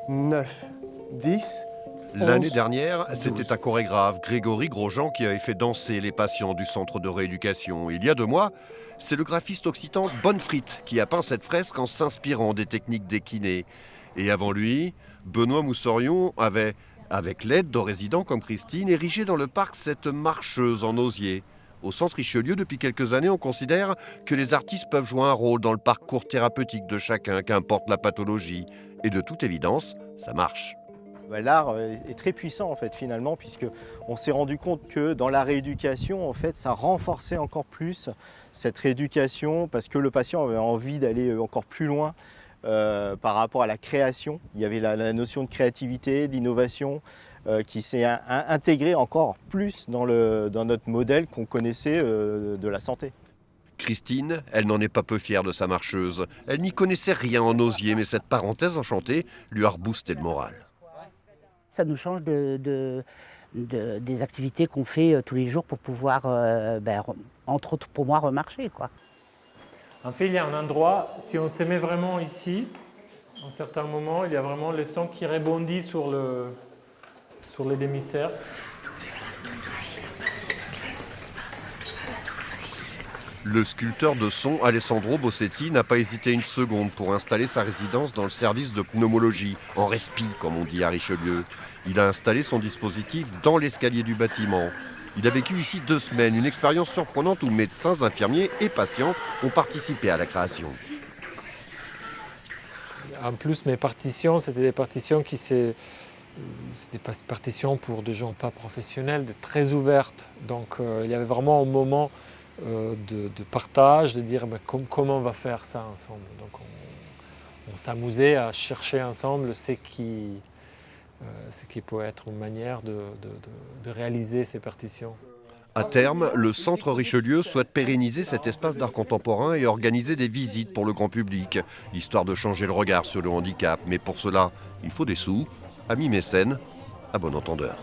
9, 10. L'année 11, dernière, 12. c'était un chorégraphe, Grégory Grosjean, qui avait fait danser les patients du centre de rééducation. Il y a 2 mois, c'est le graphiste occitan Bonnefrit qui a peint cette fresque en s'inspirant des techniques des kinés. Et avant lui, Benoît Moussorion avait, avec l'aide de résidents comme Christine, érigé dans le parc cette marcheuse en osier. Au centre Richelieu, depuis quelques années, on considère que les artistes peuvent jouer un rôle dans le parcours thérapeutique de chacun, qu'importe la pathologie. Et de toute évidence, ça marche. L'art est très puissant en fait finalement, puisque on s'est rendu compte que dans la rééducation en fait ça renforçait encore plus cette rééducation, parce que le patient avait envie d'aller encore plus loin par rapport à la création. Il y avait la notion de créativité, d'innovation qui s'est intégrée encore plus dans notre modèle qu'on connaissait de la santé. Christine, elle n'en est pas peu fière de sa marcheuse. Elle n'y connaissait rien en osier, mais cette parenthèse enchantée lui a reboosté le moral. Ça nous change des activités qu'on fait tous les jours pour pouvoir, entre autres pour moi, remarcher, quoi. En fait, il y a un endroit, si on se met vraiment ici, à un certain moment, il y a vraiment le son qui rebondit sur les demi-cercles. Le sculpteur de son Alessandro Bossetti n'a pas hésité une seconde pour installer sa résidence dans le service de pneumologie, en respi comme on dit à Richelieu. Il a installé son dispositif dans l'escalier du bâtiment. Il a vécu ici 2 semaines, une expérience surprenante où médecins, infirmiers et patients ont participé à la création. En plus, mes partitions, c'était des partitions c'était pas des partitions pour des gens pas professionnels, très ouvertes. Donc il y avait vraiment un moment de partage, de dire comment on va faire ça ensemble. Donc on s'amusait à chercher ensemble ce qui peut être une manière de réaliser ces partitions. À terme, le Centre Richelieu souhaite pérenniser cet espace d'art contemporain et organiser des visites pour le grand public, histoire de changer le regard sur le handicap. Mais pour cela, il faut des sous. Amis mécènes, à bon entendeur.